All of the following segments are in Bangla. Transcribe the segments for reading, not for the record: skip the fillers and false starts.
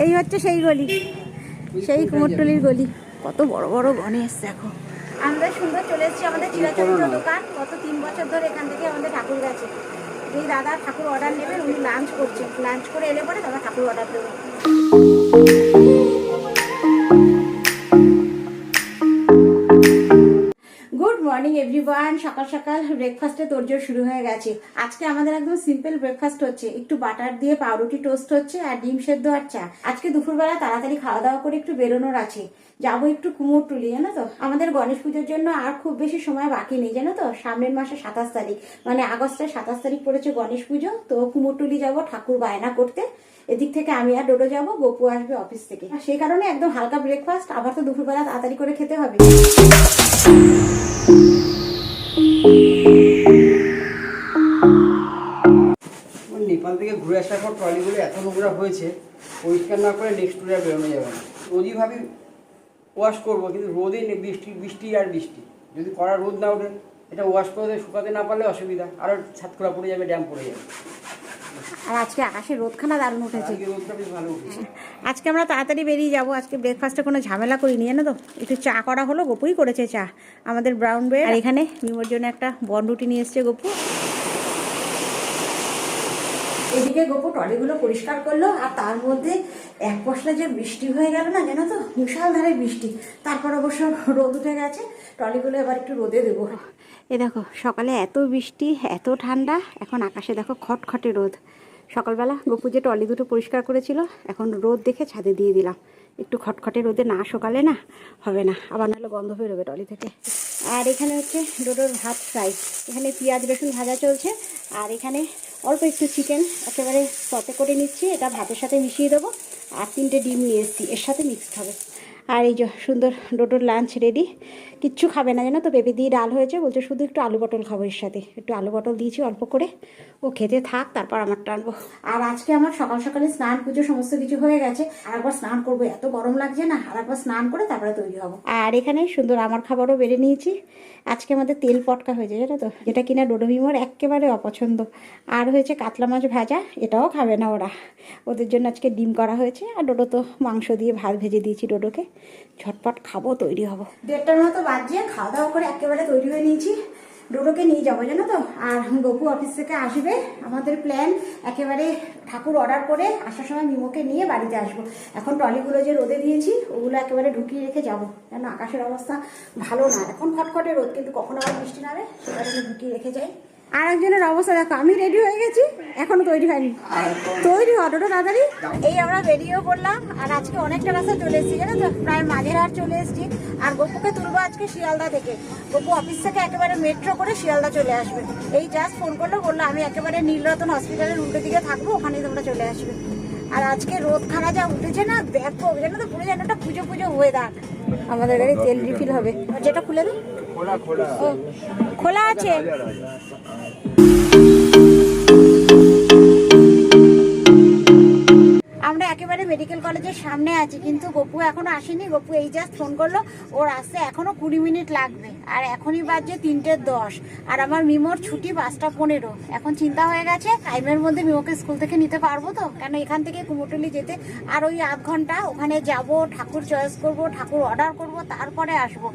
এই হচ্ছে সেই গলি, সেই কুমোরটুলির গলি। কত বড় বড় গণেশ দেখো। আমরা সুন্দর চলে এসেছি আমাদের চিরাচরিত দোকান। গত 3 বছর ধরে এখান থেকে আমাদের ঠাকুর গেছে। এই দাদা ঠাকুর অর্ডার নেবেন, উনি লাঞ্চ করছেন, লাঞ্চ করে এলে পরে তারপর ঠাকুর অর্ডার দেবো। Good morning everyone. সকাল সকাল ব্রেকফাস্টে তোড়জোড় শুরু হয়ে গেছে। আজকে আমাদের একদম সিম্পল ব্রেকফাস্ট হচ্ছে, একটু বাটার দিয়ে পাউরুটি টোস্ট হচ্ছে আর ডিম সেদ্ধ আর চা। আজকে দুপুরবেলা তাড়াতাড়ি খাওয়া দাওয়া করে একটু বেরোনোর আছে, যাবো একটু কুমোরটুলি, জানো তো। আমাদের গণেশ পুজোর জন্য আর খুব বেশি সময় বাকি নেই, জানো তো। সামনের মাসে 27 তারিখ, মানে আগস্টের 27 তারিখ পড়েছে গণেশ পুজো। তো কুমোরটুলি যাবো ঠাকুর বায়না করতে। এদিক থেকে আমি আর ডোডো যাবো, গপু আসবে অফিস থেকে। সেই কারণে একদম হালকা ব্রেকফাস্ট, আবার তো দুপুরবেলা তাড়াতাড়ি করে খেতে হবে। নেপাল থেকে ঘুরে আসার পর ট্রলিগুলো এত নোংরা হয়েছে, পরিষ্কার না করে নেক্সট টুরে বেরোনো যাবে না। রোজই ভাবি ওয়াশ করবো, কিন্তু রোদে বৃষ্টি আর বৃষ্টি, যদি কড়া রোদ না ওঠে এটা ওয়াশ করে শুকাতে না পারলে অসুবিধা, আরও ছাদখোলা পড়ে যাবে, ড্যাম পড়ে যাবে। আর আজকে আকাশে রোদখানা দারুণ উঠেছে। রোদটা বেশ ভালো উঠেছে। আজকে আমরা তাড়াতাড়ি বেরিয়ে যাবো। আজকে ব্রেকফাস্টে কোনো ঝামেলা করিনি, জানো তো। একটু চা করা হলো, গপুই করেছে চা, আমাদের ব্রাউন ব্রেড। আর এখানে মিমোর জন্য একটা বনরুটি নিয়ে এসছে গপু। এদিকে গপু ট্রলিগুলো পরিষ্কার করলো, আর তার মধ্যে এক পশলা যে বৃষ্টি হয়ে গেল না, জানো তো, মুষলধারে বৃষ্টি। তারপর অবশ্য রোদ উঠে গেছে, ট্রলিগুলো এবার একটু রোদে দেবো। এ দেখো, সকালে এত বৃষ্টি, এত ঠান্ডা, এখন আকাশে দেখো খটখটে রোদ। সকালবেলা গপু যে ট্রলি দুটো পরিষ্কার করেছিল, এখন রোদ দেখে ছাদে দিয়ে দিলাম। একটু খটখটে রোদে না সকালে না হবে না, আবার নাহলে গন্ধ বেরোবে ট্রলি থেকে। আর এখানে হচ্ছে ডোডোর ভাত ফ্রাই, এখানে পেঁয়াজ রসুন ভাজা চলছে। আর এখানে অল্প একটু চিকেন একেবারে সতে করে নিচ্ছি, এটা ভাতের সাথে মিশিয়ে দেবো। আর 3টে ডিম নিয়ে এসেছি, এর সাথে মিক্সড হবে। আর এই যে সুন্দর ডোডোর লাঞ্চ রেডি। কিচ্ছু খাবে না, জানো তো, পেঁপে দিয়ে ডাল হয়েছে, বলছে শুধু একটু আলু পটল খাবো এর সাথে। একটু আলু পটল দিয়েছি অল্প করে, ও খেতে থাক, তারপর আমারটা আনবো। আর আজকে আমার সকাল সকালে স্নান পুজো সমস্ত কিছু হয়ে গেছে। আর একবার স্নান করবো, এত গরম লাগছে না, আর একবার স্নান করে তারপরে তৈরি হবো। আর এখানে সুন্দর আমার খাবারও বেড়ে নিয়েছি। আজকে আমাদের তেল পটকা হয়েছে, জানো তো, যেটা কিনা ডোডো মিমোর একেবারে অপছন্দ। আর হয়েছে কাতলা মাছ ভাজা, এটাও খাবে না ওরা, ওদের জন্য আজকে ডিম করা হয়েছে। আর ডোডো তো মাংস দিয়ে ভাত ভেজে দিয়েছি ডোডোকে, ঝটপট খাবো, তৈরি হবো। 1:30টার মতো বাজছে, খাওয়া দাওয়া করে একেবারে তৈরি হয়ে নিয়েছি। ডোডোকে নিয়ে যাবো, জানো তো। আর গপু অফিস থেকে আসবে, আমাদের প্ল্যান একেবারে ঠাকুর অর্ডার করে আসার সময় মিমোকে নিয়ে বাড়িতে আসবো। এখন ট্রলিগুলো যে রোদে দিয়েছি, ওগুলো একেবারে ঢুকিয়ে রেখে যাবো, কেন আকাশের অবস্থা ভালো না। এখন খটখটে রোদ, কিন্তু কখনো আবার বৃষ্টি নামে, সেটা জন্য ঢুকিয়ে রেখে যাই। আর একজনের অবস্থা দেখো, আমি রেডি হয়ে গেছি, এখনো তৈরি হয়নি। তৈরি অটোটা তাড়াতাড়ি। এই আমরা বেরিয়েও পড়লাম, আর আজকে অনেকটা রাস্তা চলে এসেছি, জানো তো, প্রায় মাঝেরহাট চলে এসেছি। আর গপুকে তুলবো আজকে শিয়ালদা থেকে। গপু অফিস থেকে একেবারে মেট্রো করে শিয়ালদা চলে আসবে। এই জাস্ট ফোন করলো, বললো আমি একেবারে নীলরতন হসপিটালের উল্টো দিকে থাকবো, ওখানেই তোমরা চলে আসবে। আর আজকে রোদখানা যা উঠেছে না, ব্যাপক, জানো তো, পুরো যেন একটা পুজো পুজো ওয়েদার। আমাদের গাড়ি তেল রিফিল হবে, যেটা খুলে দিই। খোলা আছে। আমরা একেবারে মেডিকেল কলেজের সামনে আছি, কিন্তু গপু এখনো আসেনি। গপু এই জাস্ট ফোন করলো, ওর আসতে এখনো 20 মিনিট লাগবে। আর এখনই বাজছে 3:10, আর আমার মিমোর ছুটি 5:15। এখন চিন্তা হয়ে গেছে টাইমের মধ্যে মিমোকে স্কুল থেকে নিতে পারবো তো, কেন এখান থেকে কুমোরটুলি যেতে আর ওই আধ ঘন্টা। ওখানে যাব, ঠাকুর চয়েস করব, ঠাকুর অর্ডার করব, তারপরে আসবো।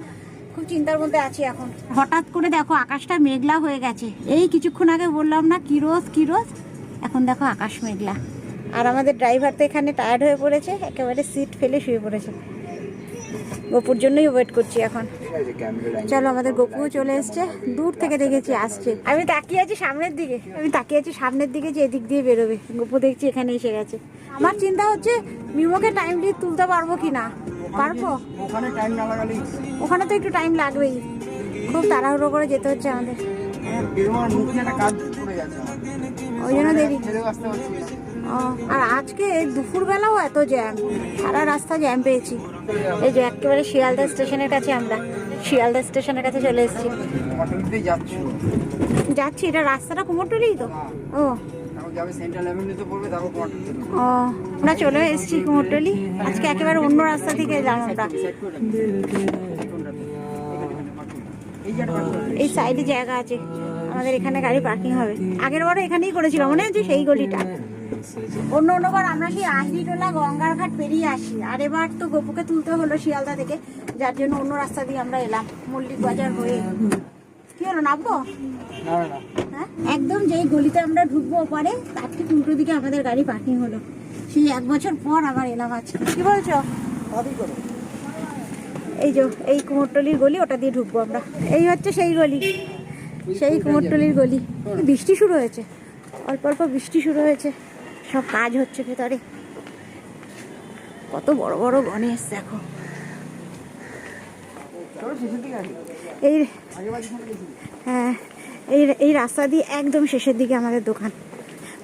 খুব চিন্তার মধ্যে আছি এখন। হঠাৎ করে দেখো আকাশটা মেঘলা হয়ে গেছে। এই কিছুক্ষণ আগে বললাম না কি রোদ কি রোদ, এখন দেখো আকাশ মেঘলা। আর আমাদের ড্রাইভার তো এখানে টায়ার্ড হয়ে পড়েছে, একেবারে সিট ফেলে শুয়ে পড়েছে। গপুর জন্যই ওয়েট করছি এখন। চলো, আমাদের গপুও চলে এসছে, দূর থেকে দেখেছি আসছে। আমি তাকিয়ে আছি সামনের দিকে, যে এদিক দিয়ে বেরোবে। গপু দেখছি এখানে এসে গেছে। আমার চিন্তা হচ্ছে মিমোকে টাইমলি তুলতে পারবো কিনা। পারবো? ওখানে তো একটু টাইম লাগবেই, খুব তাড়াহুড়ো করে যেতে হচ্ছে আমাদের, ওই জন্য দেরি। আর আজকে দুপুরবেলাও এত জ্যাম, সারা রাস্তা জ্যাম পেয়েছি। এই যে একেবারে শিয়ালদা স্টেশনের কাছে, আমরা শিয়ালদা স্টেশনের কাছে চলে এসেছি। যাচ্ছি, এটা রাস্তাটা কুমোরটুলি তো। ও আমরা চলে এসেছি কুমোরটুলি। আজকে একেবারে অন্য রাস্তা থেকে এলাম আমরা। এই সাইডে জায়গা আছে আমাদের, এখানে গাড়ি পার্কিং হবে। আগের বারও এখানেই করেছিলাম, মনে আছে সেই গলিটা। অন্য অন্যবার আমরা সেই আহিরিটোলা গঙ্গার ঘাট পেরিয়ে আসি, আর এবার তো গপুকে তুলতে হলো শিয়ালদা থেকে, যার জন্য অন্য রাস্তা দিয়ে আমরা এলাম মল্লিক বাজার হয়ে। কি হলো, নামবো? হ্যাঁ, একদম যেই গলিতে আমরা ঢুকবো ওপারে তার ঠিক উল্টো দিকে আমাদের গাড়ি পার্কিং হলো। সেই 1 বছর পর আবার এলাম আজকে। কি বলছো? এই যে এই কুমোরটলির গলি, ওটা দিয়ে ঢুকবো আমরা। এই হচ্ছে সেই গলি, সেই কুমোরটলির গলি। বৃষ্টি শুরু হয়েছে, অল্প অল্প বৃষ্টি শুরু হয়েছে, সব কাজ হচ্ছে ভেতরে। কত বড় বড় গণেশ দেখো। এই হ্যাঁ, এই রাস্তা দিয়ে একদম শেষের দিকে আমাদের দোকান।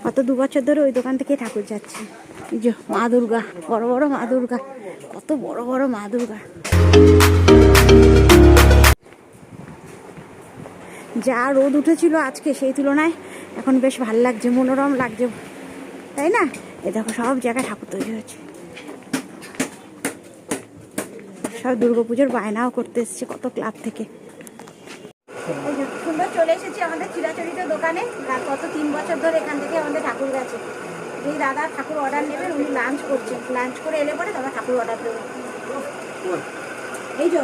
গত 2 বছর ধরে ওই দোকান থেকে ঠাকুর যাচ্ছে। এই যে মা দুর্গা, বড় বড় মা দুর্গা, কত বড় বড় মা দুর্গা। যা রোদ উঠেছিল আজকে সেই তুলনায় এখন বেশ ভাল লাগছে, মনোরম লাগছে, তাই না? এ দেখো সব জায়গায় ঠাকুর তৈরি হচ্ছে, সব দুর্গাপুজোর বায়নাও করতে এসছে কত ক্লাব থেকে। এই যে সুন্দর চলে এসেছি আমাদের চিরাচরিত দোকানে। গত 3 বছর ধরে এখান থেকে আমাদের ঠাকুর গেছে। এই দাদা ঠাকুর অর্ডার নেবেন, উনি লাঞ্চ করছেন, লাঞ্চ করে এলে পরে তারপর ঠাকুর অর্ডার দেবেন। এই যে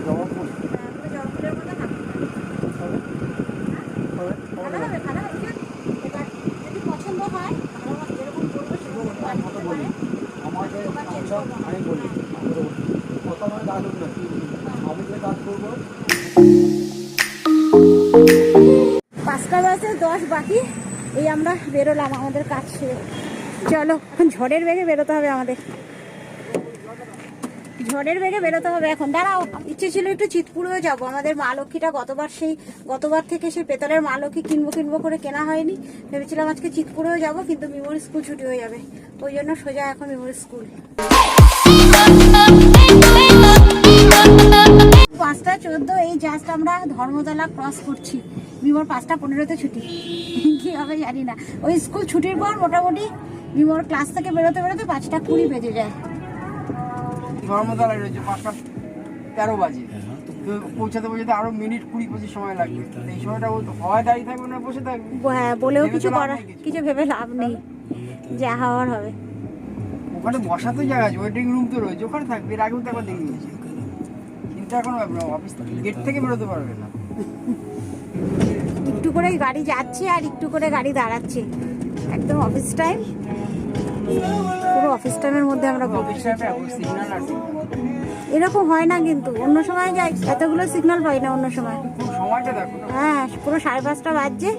জলফুলের মতো ঠাকুর ভালো হবে, ভালো হবে। এবার যদি পছন্দ হয় যেরকম করবো আমি বলি আমি যে কাজ করবো 5টা বাজে 10 বাকি। এই আমরা বেরোলাম আমাদের কাজ ছেড়ে। চলো এখন ঝড়ের বেগে বেরোতে হবে আমাদের, ঝড়ের বেগে বেরোতে হবে এখন। দাঁড়াও, ইচ্ছে ছিল একটু চিতপুরেও যাবো। আমাদের মা লক্ষ্মীটা গতবার থেকে সেই পেতলের মা লক্ষ্মী কিনবো করে কেনা হয়নি। ভেবেছিলাম আজকে চিতপুরেও যাবো, কিন্তু মেমোরি স্কুল ছুটি হয়ে যাবে, ওই জন্য সোজা এখন মেমোরি স্কুল। 5টা 14 এই জাস্ট আমরা ধর্মতলা ক্রস করছি। বিমোর 5টা 15-তে ছুটি, কি হবে জানি না। ওই স্কুল ছুটির পর মোটামুটি বিমোর ক্লাস থেকে বেরোতে 5টা 20 বেজে যায়। ধর্মতলায় রয়েছে 5টা 13 বাজে, তো পৌঁছাতে আরো মিনিট 20-25 সময় লাগবে। এই সময়টা হয় দাঁড়িয়ে থাকবে না বসে থাকবে? হ্যাঁ, বলেও কিছু ভেবে লাভ নেই, যা হওয়ার হবে। ওখানে বসা তো জায়গা আছে, ওয়েটিং রুম তো রয়েছে, ওখানে থাকবে। এর আগেও তো একবার দেখে নিয়েছি, কিন্তু এখন অফিস গেট থেকে বেরোতে পারবে না। একটু করে গাড়ি যাচ্ছে আর একটু করে গাড়ি দাঁড়াচ্ছে, একদম অফিস টাইম, পুরো অফিস টাইমের মধ্যে আমরা সিগন্যাল আছে, এরকম হয় না কিন্তু। অন্য সময় যাই এতগুলো সিগন্যাল পাই না অন্য সময়। সময়টা দেখো। হ্যাঁ, পুরো 5:30 বাজছে।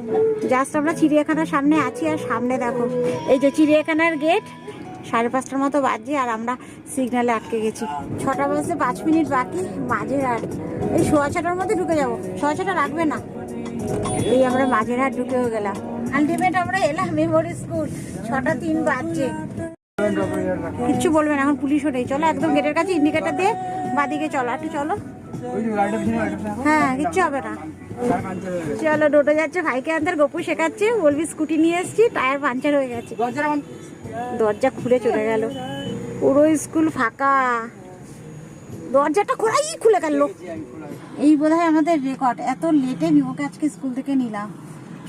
জাস্ট আমরা চিড়িয়াখানার সামনে আছি, আর সামনে দেখো এই যে চিড়িয়াখানার গেট। 5:30 মতো বাজছে আর আমরা সিগন্যালে আটকে গেছি। 6টা বাজতে 5 মিনিট বাকি, মাঝেরহাট। এই 6:15-র মধ্যে ঢুকে যাবো, 6:15 লাগবে না। এই আমরা মাঝেরহাট ঢুকেও গেলাম। আলটিমেট আমরা এলাম মেমোরি স্কুল। 6টা 3 বাজছে। কিচ্ছু বলবে না, এখন পুলিশ ওঠেই। চলো একদম গেটের কাছে ইন্ডিকেটার দিয়ে বাদিকে চলো, একটু চলো। হ্যাঁ, কিচ্ছু হবে না। চলো, ডোটো যাচ্ছে ভাইকে আনতে, গপু শেখাচ্ছে। বলবি স্কুটি নিয়ে এসছি, টায়ার পাঞ্চার হয়ে গেছে। দরজা খুলে চলে গেল, পুরো স্কুল ফাঁকা। দরজাটা খোলাই খুলে গেল। এই বোধহয় আমাদের রেকর্ড, এত লেটে নিমোকে আজকে স্কুল থেকে নিলাম।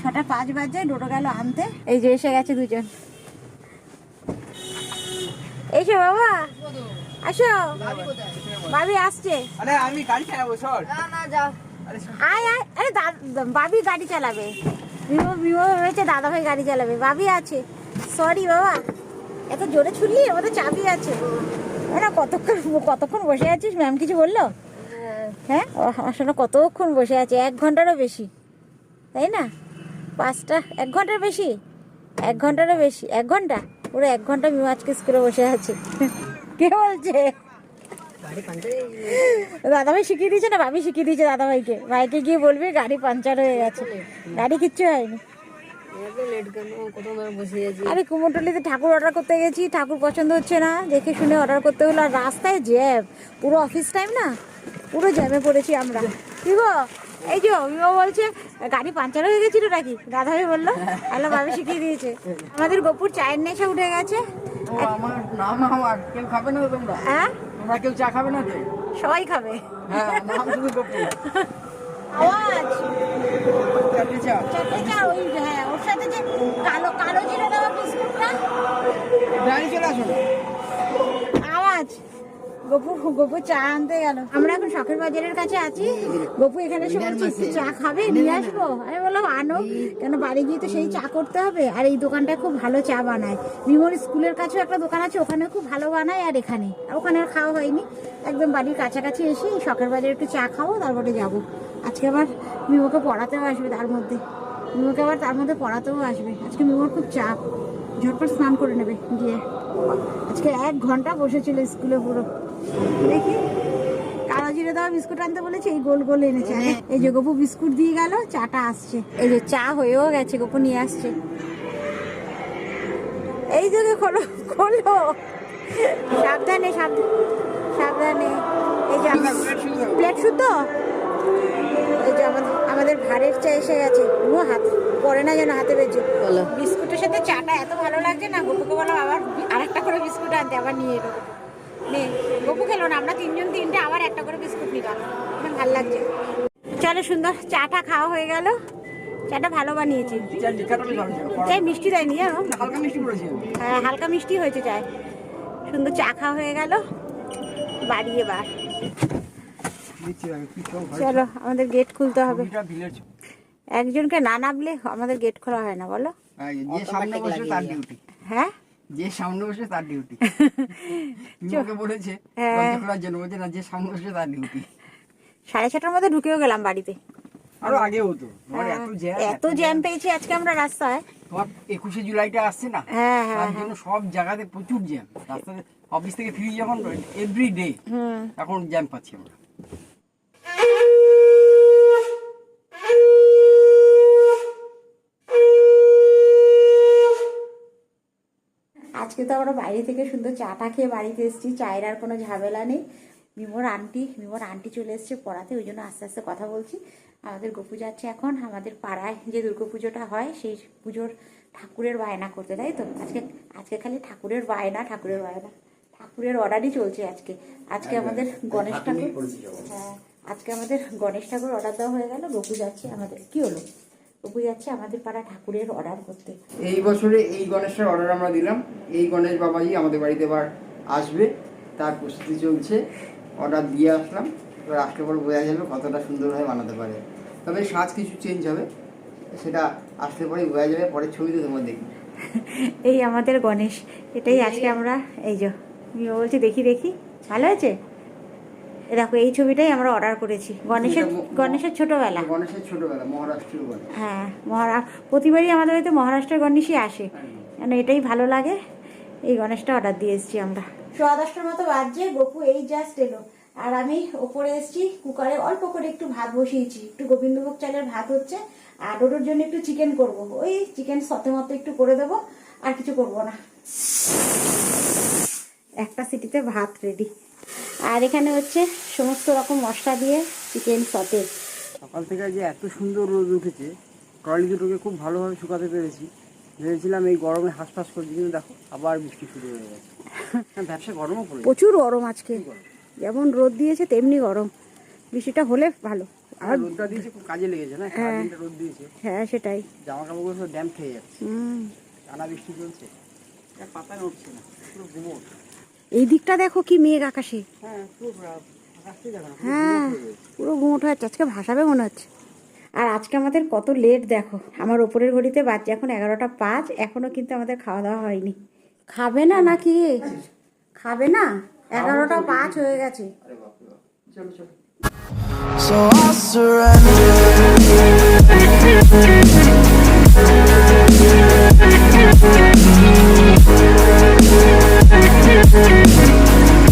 6টা 5 বাজে, ডোটো গেল আনতে। এই যে এসে গেছে দুজন। এসো বাবা, আসো। ভাবি আসছে। আরে আমি গাড়ি চালাবো, সর। না যাও। আয় আয়। আরে ভাবি গাড়ি চালাবে। বিমো ভেবেছে দাদা ভাই গাড়ি চালাবে, ভাবি আছে। সরি বাবা, এত জোরে ছুটলি, আমাদের চাবি আছে। না, কতক্ষণ বসে আছিস? ম্যাম কিছু বললো? হ্যাঁ, আসলে কতক্ষণ বসে আছে? 1 ঘন্টারও বেশি, তাই না? 1 ঘন্টার বেশি, 1 ঘন্টারও বেশি। 1 ঘন্টা, পুরো 1 ঘন্টা মিমো আজকে স্কুলে বসে আছে। কে বলছে? দাদাভাই শিখিয়ে দিয়েছে না, ভাবি শিখিয়ে দিয়েছে দাদাভাইকে। ভাইকে গিয়ে বলবি গাড়ি পাঞ্চার হয়ে গেছে। গাড়ি কিচ্ছু হয়নি। আরে কুমোরটুলিতে ঠাকুর অর্ডার করতে গেছি, ঠাকুর পছন্দ হচ্ছে না, দেখে শুনে অর্ডার করতে হলো। আর রাস্তায় জ্যাম, পুরো অফিস টাইম না, পুরো জ্যামে পড়েছি আমরা। কি গো, এই যে বিমা বলছে গাড়ি পাঞ্চার হয়ে গেছিল নাকি? দাদাভাই বললো, আলো ভাবি শিখিয়ে দিয়েছে। আমাদের গপুর চায়ের নেশা উঠে গেছে। আমার নাম আমার কেউ খাবে না তোমরা? হ্যাঁ, তোমরা কেউ চা খাবে না তো? সবাই খাবে। হ্যাঁ, নাম শুধু গপু। আওয়াজ চারটে চা। চারটে চা, ওই হ্যাঁ ওর সাথে যে কালো কালো জিরে দেওয়া বিস্কুটটা। গাড়ি চলে আসো না। আওয়াজ গপু গপু চা আনতে গেল। আমরা এখন শখের বাজারের কাছে আছি। গপু এখানে এসে বলছে একটু চা খাবে, নিয়ে আসবো। আমি বললাম আনো, কেন বাড়ি গিয়ে তো সেই চা করতে হবে। আর এই দোকানটা খুব ভালো চা বানায়। মিমোর স্কুলের কাছেও একটা দোকান আছে, ওখানে খুব ভালো বানায়। আর এখানে আর ওখানে আর খাওয়া হয়নি, একদম বাড়ির কাছাকাছি এসে শখের বাজারে একটু চা খাবো, তারপরে যাবো। আজকে আবার মিমোকে পড়াতেও আসবে, তার মধ্যে মিমোকে আবার তার মধ্যে পড়াতেও আসবে। আজকে মিমোর খুব চাপ, ঝটপট স্নান করে নেবে গিয়ে। আজকে 1 ঘন্টা বসেছিল স্কুলে পুরো। দেখি কালো জিরে দেওয়া বিস্কুট আনতে বলেছে, এই গোল গোল এনেছে। এই যে গপু বিস্কুট দিয়ে গেল, চাটা আসছে। এই যে চা হয়েও গেছে, গপু নিয়ে আসছে। এই যে খোলো খোলো, সাবধানে সাবধানে। এই যে প্লেট শুদ্ধ। এই যে আমাদের ভারের চা এসে গেছে। ও হাত পরে না যেন হাতে বেজে। বিস্কুটের সাথে চাটা এত ভালো লাগছে না, গপুকে বললাম আবার আরেকটা করে বিস্কুট আনতে, আবার নিয়ে এলো। গপু খেলো না, আমরা 3 জন 3টে, আবার একটা করে বিস্কুট নিলাম। ভালো লাগছে। চলো সুন্দর চাটা খাওয়া হয়ে গেল। চাটা ভালো বানিয়েছি, চাই মিষ্টি দেয়নি জানো, হালকা মিষ্টি করেছি। হ্যাঁ হালকা মিষ্টি হয়েছে চায়। সুন্দর চা খাওয়া হয়ে গেল, বাড়ি এবার চলো আমাদের গেট খুলতে হবে। একজনকে না নামলে আমাদের গেট খোলা হয় না, বলো। যে সামনে বসে তার ডিউটি। হ্যাঁ যে সামনে বসে তার ডিউটি। তোমাকে বলেছে দরজা খোলার জন্য, বলছে না যে সামনে বসে তার ডিউটি। 6:30টার মধ্যে ঢুকেও গেলাম বাড়িতে। আরো আগে হতো, এত জ্যাম পেয়েছি আজকে আমরা রাস্তায়। তোমার 21শে জুলাইটা আসছে না, হ্যাঁ তার জন্য সব জায়গাতে প্রচুর জ্যাম। রাস্তাতে অফিস থেকে ফিরি যখন এভরি ডে এখন জ্যাম পাচ্ছি আমরা। আজকে তো আমরা বাইরে থেকে সুন্দর চাটা খেয়ে বাড়িতে এসেছি। চায়ের আর কোনো ঝামেলা নেই। মিমোর আন্টি চলে এসছে পড়াতে, ওই জন্য আস্তে আস্তে কথা বলছি। আমাদের গপু যাচ্ছে এখন আমাদের পাড়ায় যে দুর্গাপুজোটা হয় সেই পুজোর ঠাকুরের বায়না করতে, তাই তো। আজকে খালি ঠাকুরের বায়না ঠাকুরের অর্ডারই চলছে আজকে আমাদের গণেশ ঠাকুর। হ্যাঁ আজকে আমাদের গণেশ ঠাকুর অর্ডার দেওয়া হয়ে গেল। গপু যাচ্ছে আমাদের, কি হলো, গপু যাচ্ছে আমাদের পাড়া ঠাকুরের অর্ডার করতে। এই বছরে এই গণেশের অর্ডার আমরা দিলাম। এই গণেশ বাবাজি আমাদের বাড়িতে এবার আসবে, তার প্রস্তুতি চলছে। অর্ডার দিয়ে আসলাম, এবার আসলে পরে বোঝা যাবে কতটা সুন্দরভাবে বানাতে পারে। তবে সাজ কিছু চেঞ্জ হবে, সেটা আসলে পরে বোঝা যাবে। পরের ছবিতে তোমরা দেখি। এই আমাদের গণেশ, এটাই আজকে আমরা, এই যে বলছি দেখি ভালো আছে। দেখো এই ছবিটাই আমরা অর্ডার করেছি। গণেশের ছোটবেলা মহারাষ্ট্রীয় গণেশ। হ্যাঁ প্রতিবারই আমাদের বাড়িতে মহারাষ্ট্রের গণেশই আসে, কেন এটাই ভালো লাগে। এই গণেশটা অর্ডার দিয়ে এসেছি আমরা। 10:15টার মতো বাজছে, গপু এই জাস্ট এলো। আর আমি ওপরে এসেছি, কুকারে অল্প করে একটু ভাত বসিয়েছি। একটু গোবিন্দভোগ চালের ভাত হচ্ছে, আর ডোডোর জন্য একটু চিকেন করব। ওই চিকেন সতে মতো একটু করে দেবো, আর কিছু করব না। একটা সিটিতে ভাত রেডি। আর এখানে হচ্ছে সমস্ত রকম মশলা দিয়ে চিকেন সতে। সকাল থেকে যে এত সুন্দর রোদ উঠেছে, ট্রলি দুটোকে খুব ভালোভাবে শুকাতে পেরেছি। ভেবেছিলাম এই গরমে হাঁসফাঁস করছি, কিন্তু দেখো আবার বৃষ্টি শুরু হয়ে গেছে। ব্যবসা গরমও পড়ে, প্রচুর গরম আজকে। যেমন রোদ দিয়েছে তেমনি গরম। বৃষ্টিটা হলে ভালো। আর রোদটা দিয়েছে খুব কাজে লেগেছে না, সারাদিনটা রোদ দিয়েছে। হ্যাঁ সেটাই, জামা কাপড়গুলো সব ড্যাম খেয়ে যাচ্ছে। টানা বৃষ্টি চলছে, পাতা নড়ছে না, পুরো গুমোট। এই দিকটা দেখো কি মেঘ আকাশে। হ্যাঁ পুরো গুমোট হয়ে যাচ্ছে। আজকে ভাসাবে মনে হচ্ছে। আর আজকে আমাদের কত লেট দেখো, আমার ওপরের ঘড়িতে বাজছে এখন 11টা 5, এখনো কিন্তু আমাদের খাওয়া দাওয়া হয়নি। খাবে না নাকি? খাবে না? 11টা 5 হয়ে গেছে। চলো চলো। So I surrender.